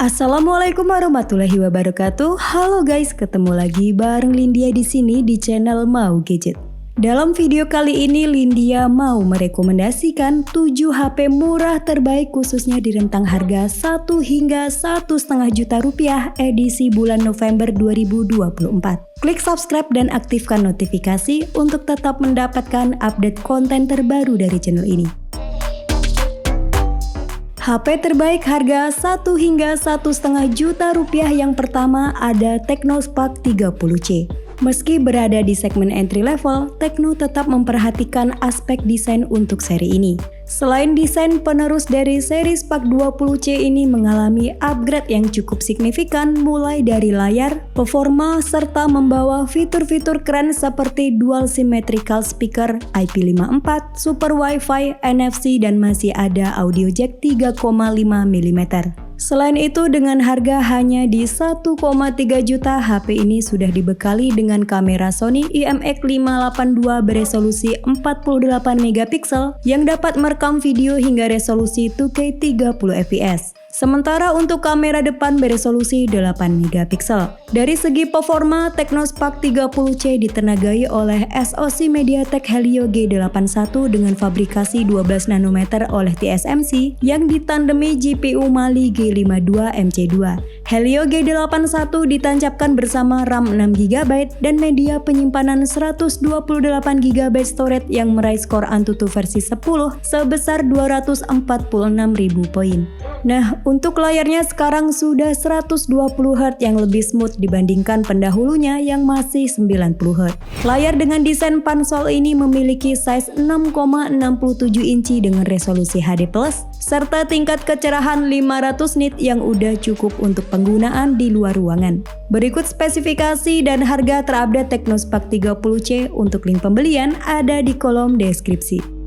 Assalamualaikum warahmatullahi wabarakatuh. Halo guys, ketemu lagi bareng Lindia di sini di channel Mau Gadget. Dalam video kali ini Lindia mau merekomendasikan 7 HP murah terbaik khususnya di rentang harga 1 hingga 1,5 juta rupiah edisi bulan November 2024. Klik subscribe dan aktifkan notifikasi untuk tetap mendapatkan update konten terbaru dari channel ini. HP terbaik harga 1 hingga 1,5 juta rupiah yang pertama ada Tecnospark 30C. Meski berada di segmen entry level, Tecno tetap memperhatikan aspek desain untuk seri ini. Selain desain, penerus dari seri Spark 20C ini mengalami upgrade yang cukup signifikan mulai dari layar, performa, serta membawa fitur-fitur keren seperti dual symmetrical speaker, IP54, super Wi-Fi, NFC, dan masih ada audio jack 3,5 mm. Selain itu, dengan harga hanya di 1,3 juta, HP ini sudah dibekali dengan kamera Sony IMX582 beresolusi 48 MP yang dapat merekam video hingga resolusi 2K 30 fps. Sementara untuk kamera depan beresolusi 8 MP. Dari segi performa, Tecnospark 30C ditenagai oleh SoC MediaTek Helio G81 dengan fabrikasi 12 nanometer oleh TSMC yang ditandemi GPU Mali G52 MC2. Helio G81 ditancapkan bersama RAM 6GB dan media penyimpanan 128GB storage yang meraih skor Antutu versi 10 sebesar 246.000 poin. Nah, untuk layarnya sekarang sudah 120Hz yang lebih smooth dibandingkan pendahulunya yang masih 90Hz. Layar dengan desain pansol ini memiliki size 6,67 inci dengan resolusi HD+, serta tingkat kecerahan 500 nit yang udah cukup untuk penggunaan di luar ruangan. Berikut spesifikasi dan harga terupdate Tecnospark 30C. Untuk link pembelian ada di kolom deskripsi.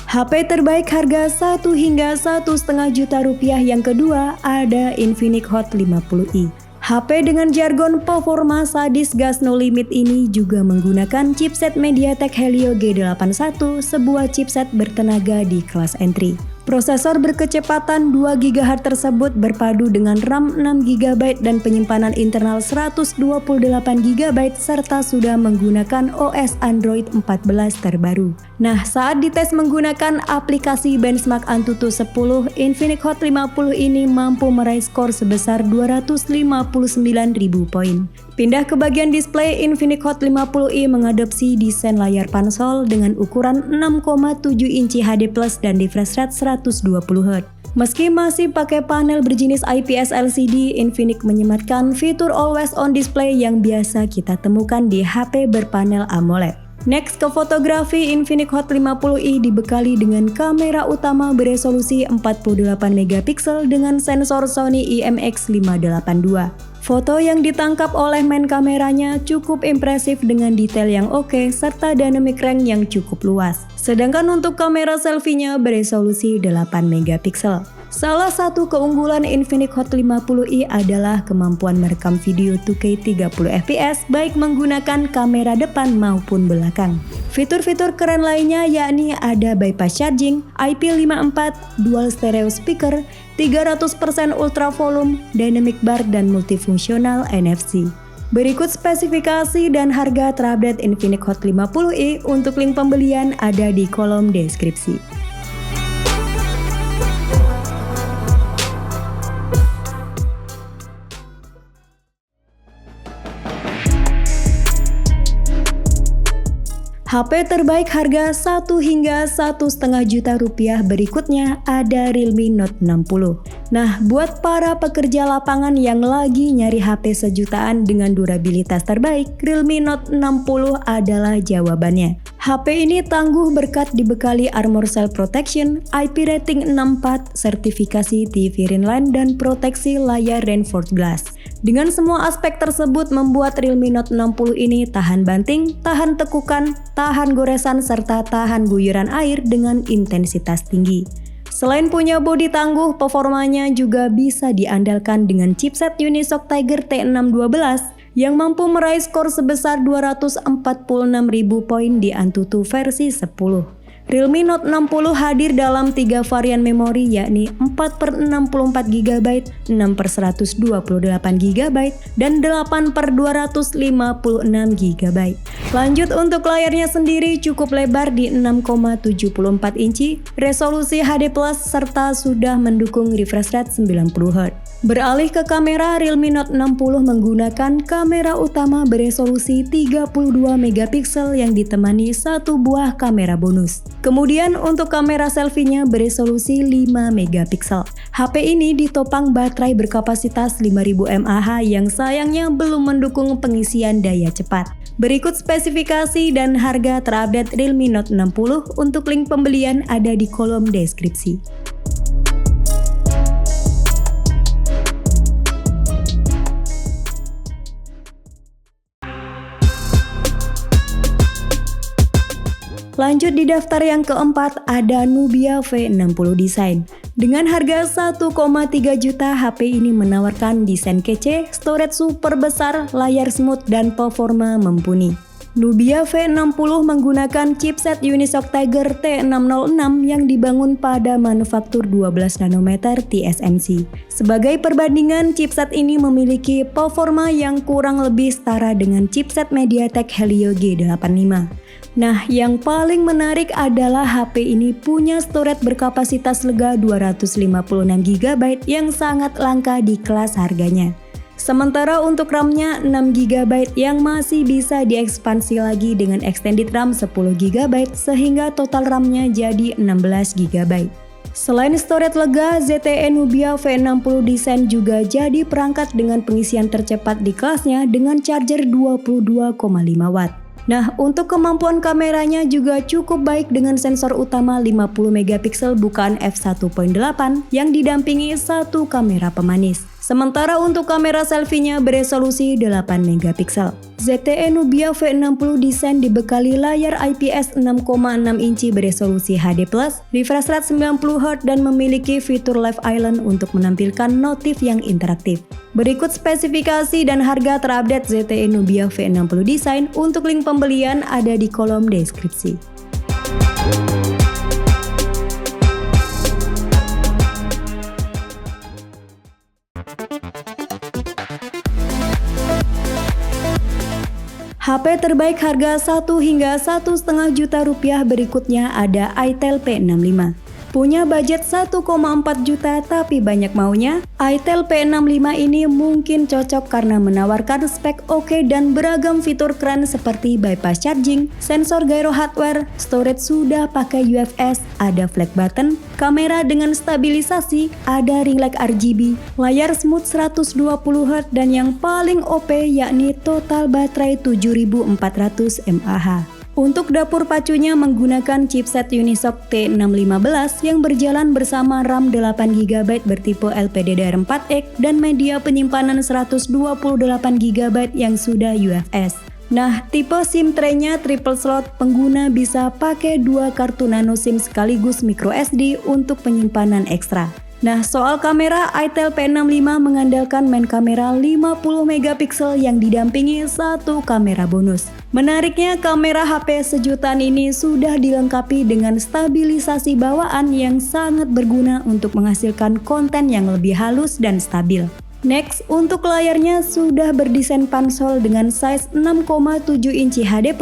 HP terbaik harga 1 hingga 1,5 juta rupiah yang kedua ada Infinix Hot 50i. HP dengan jargon performa sadis gas no limit ini juga menggunakan chipset MediaTek Helio G81, sebuah chipset bertenaga di kelas entry. Prosesor berkecepatan 2 GHz tersebut berpadu dengan RAM 6 GB dan penyimpanan internal 128 GB serta sudah menggunakan OS Android 14 terbaru. Nah, saat dites menggunakan aplikasi benchmark Antutu 10, Infinix Hot 50 ini mampu meraih skor sebesar 259.000 poin. Pindah ke bagian display, Infinix Hot 50i mengadopsi desain layar pansol dengan ukuran 6,7 inci HD+ dan refresh rate 120Hz. Meski masih pakai panel berjenis IPS LCD, Infinix menyematkan fitur Always On Display yang biasa kita temukan di HP berpanel AMOLED. Next ke fotografi, Infinix Hot 50i dibekali dengan kamera utama beresolusi 48 MP dengan sensor Sony IMX582. Foto yang ditangkap oleh main kameranya cukup impresif dengan detail yang oke serta dynamic range yang cukup luas. Sedangkan untuk kamera selfie-nya beresolusi 8 MP. Salah satu keunggulan Infinix Hot 50i adalah kemampuan merekam video 2K 30 fps baik menggunakan kamera depan maupun belakang. Fitur-fitur keren lainnya yakni ada bypass charging, IP54, dual stereo speaker, 300% ultra volume, dynamic bar, dan multifungsional NFC. Berikut spesifikasi dan harga terupdate Infinix Hot 50i. Untuk link pembelian ada di kolom deskripsi. HP terbaik harga 1 hingga 1,5 juta rupiah berikutnya ada Realme Note 60. Nah, buat para pekerja lapangan yang lagi nyari HP sejutaan dengan durabilitas terbaik, Realme Note 60 adalah jawabannya. HP ini tangguh berkat dibekali Armor Cell Protection, IP rating 64, sertifikasi TV Inline, dan proteksi layar reinforced glass. Dengan semua aspek tersebut membuat Realme Note 60 ini tahan banting, tahan tekukan, tahan goresan, serta tahan guyuran air dengan intensitas tinggi. Selain punya bodi tangguh, performanya juga bisa diandalkan dengan chipset Unisoc Tiger T612 yang mampu meraih skor sebesar 246.000 poin di Antutu versi 10. Realme Note 60 hadir dalam 3 varian memori yakni 4/64GB, 6/128GB, dan 8/256GB. Lanjut untuk layarnya sendiri cukup lebar di 6,74 inci, resolusi HD+, serta sudah mendukung refresh rate 90Hz. Beralih ke kamera, Realme Note 60 menggunakan kamera utama beresolusi 32 megapiksel yang ditemani satu buah kamera bonus. Kemudian untuk kamera selfie-nya beresolusi 5 megapiksel. HP ini ditopang baterai berkapasitas 5000 mAh yang sayangnya belum mendukung pengisian daya cepat. Berikut spesifikasi dan harga terupdate Realme Note 60. Untuk link pembelian ada di kolom deskripsi. Lanjut di daftar yang keempat ada Nubia V60 Design. Dengan harga 1,3 juta, HP ini menawarkan desain kece, storage super besar, layar smooth, dan performa mumpuni. Nubia V60 menggunakan chipset Unisoc Tiger T606 yang dibangun pada manufaktur 12 nanometer TSMC. Sebagai perbandingan, chipset ini memiliki performa yang kurang lebih setara dengan chipset MediaTek Helio G85. Nah, yang paling menarik adalah HP ini punya storage berkapasitas lega 256GB yang sangat langka di kelas harganya. Sementara untuk RAM-nya 6GB yang masih bisa diekspansi lagi dengan extended RAM 10GB sehingga total RAM-nya jadi 16GB. Selain storage lega, ZTE Nubia V60 Design juga jadi perangkat dengan pengisian tercepat di kelasnya dengan charger 22,5 watt. Nah, untuk kemampuan kameranya juga cukup baik dengan sensor utama 50 megapiksel bukaan f1.8 yang didampingi satu kamera pemanis. Sementara untuk kamera selfie-nya beresolusi 8 megapiksel. ZTE Nubia V60 Design dibekali layar IPS 6,6 inci beresolusi HD+, refresh rate 90Hz dan memiliki fitur Live Island untuk menampilkan notif yang interaktif. Berikut spesifikasi dan harga terupdate ZTE Nubia V60 Design. Untuk link pembelian ada di kolom deskripsi. HP terbaik harga 1 hingga 1,5 juta rupiah berikutnya ada Itel P65. Punya budget 1,4 juta tapi banyak maunya? Itel P65 ini mungkin cocok karena menawarkan spek oke dan beragam fitur keren seperti bypass charging, sensor gyro hardware, storage sudah pakai UFS, ada flag button, kamera dengan stabilisasi, ada ring light RGB, layar smooth 120Hz dan yang paling OP yakni total baterai 7400 mAh. Untuk dapur pacunya menggunakan chipset Unisoc T615 yang berjalan bersama RAM 8GB bertipe LPDDR4X dan media penyimpanan 128GB yang sudah UFS. Nah, tipe SIM tray-nya triple slot, pengguna bisa pakai 2 kartu nano SIM sekaligus microSD untuk penyimpanan ekstra. Nah, soal kamera, Itel P65 mengandalkan main kamera 50 megapiksel yang didampingi satu kamera bonus. Menariknya, kamera HP sejutaan ini sudah dilengkapi dengan stabilisasi bawaan yang sangat berguna untuk menghasilkan konten yang lebih halus dan stabil. Next, untuk layarnya sudah berdesain pansol dengan size 6,7 inci HD+,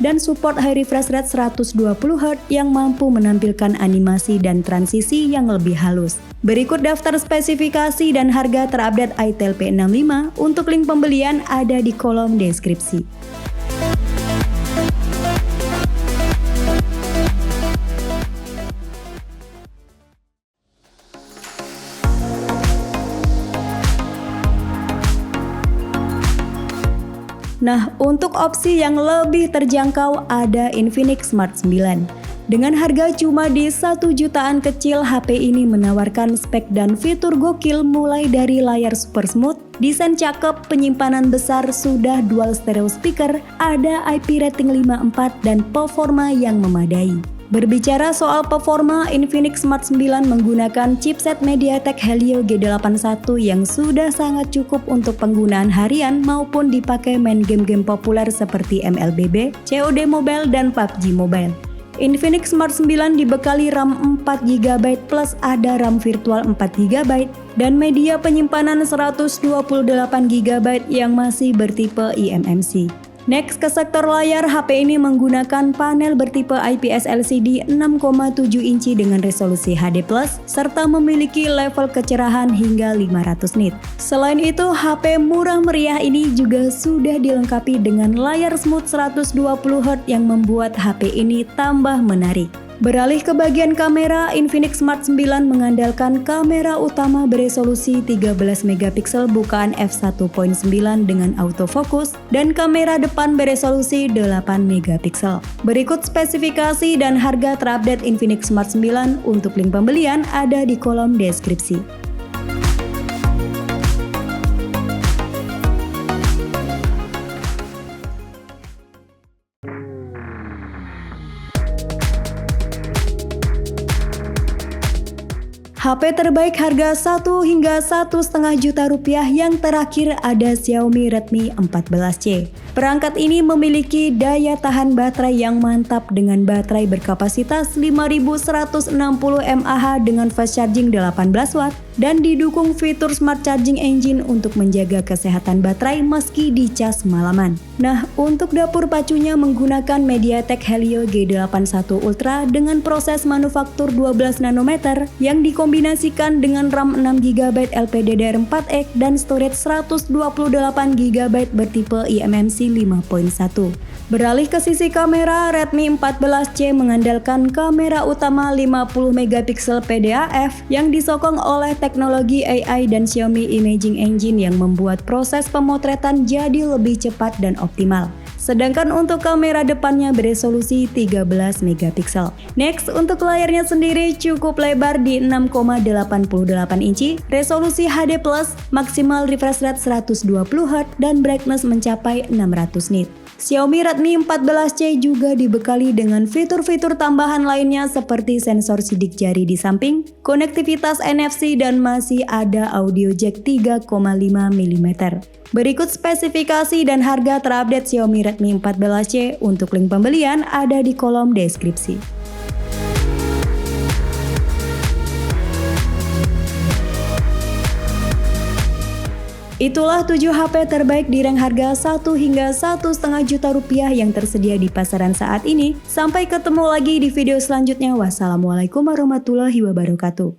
dan support high refresh rate 120Hz yang mampu menampilkan animasi dan transisi yang lebih halus. Berikut daftar spesifikasi dan harga terupdate Itel P65. Untuk link pembelian ada di kolom deskripsi. Nah, untuk opsi yang lebih terjangkau ada Infinix Smart 9. Dengan harga cuma di 1 jutaan kecil, HP ini menawarkan spek dan fitur gokil mulai dari layar super smooth, desain cakep, penyimpanan besar, sudah dual stereo speaker, ada IP rating 5.4 dan performa yang memadai. Berbicara soal performa, Infinix Smart 9 menggunakan chipset MediaTek Helio G81 yang sudah sangat cukup untuk penggunaan harian maupun dipakai main game-game populer seperti MLBB, COD Mobile, dan PUBG Mobile. Infinix Smart 9 dibekali RAM 4GB plus ada RAM virtual 4GB dan media penyimpanan 128GB yang masih bertipe eMMC. Next ke sektor layar, HP ini menggunakan panel bertipe IPS LCD 6,7 inci dengan resolusi HD+, serta memiliki level kecerahan hingga 500 nit. Selain itu, HP murah meriah ini juga sudah dilengkapi dengan layar smooth 120Hz yang membuat HP ini tambah menarik. Beralih ke bagian kamera, Infinix Smart 9 mengandalkan kamera utama beresolusi 13MP bukaan f1.9 dengan autofocus dan kamera depan beresolusi 8MP. Berikut spesifikasi dan harga terupdate Infinix Smart 9. Untuk link pembelian ada di kolom deskripsi. HP terbaik harga 1 hingga 1,5 juta rupiah yang terakhir ada Xiaomi Redmi 14C. Perangkat ini memiliki daya tahan baterai yang mantap dengan baterai berkapasitas 5160 mAh dengan fast charging 18 Watt dan didukung fitur Smart Charging Engine untuk menjaga kesehatan baterai meski dicas malaman. Nah, untuk dapur pacunya menggunakan MediaTek Helio G81 Ultra dengan proses manufaktur 12 nanometer yang dikombinasikan dengan RAM 6GB LPDDR4X dan storage 128GB bertipe eMMC 5.1. Beralih ke sisi kamera, Redmi 14C mengandalkan kamera utama 50MP PDAF yang disokong oleh teknologi AI dan Xiaomi Imaging Engine yang membuat proses pemotretan jadi lebih cepat dan optimal. Sedangkan untuk kamera depannya beresolusi 13MP. Next, untuk layarnya sendiri cukup lebar di 6,88 inci, resolusi HD+, maksimal refresh rate 120Hz dan brightness mencapai 600 nit. Xiaomi Redmi 14C juga dibekali dengan fitur-fitur tambahan lainnya seperti sensor sidik jari di samping, konektivitas NFC dan masih ada audio jack 3,5mm. Berikut spesifikasi dan harga terupdate Xiaomi Redmi 14C. Untuk link pembelian ada di kolom deskripsi. Itulah 7 HP terbaik di rang harga 1 hingga 1,5 juta rupiah yang tersedia di pasaran saat ini. Sampai ketemu lagi di video selanjutnya. Wassalamualaikum warahmatullahi wabarakatuh.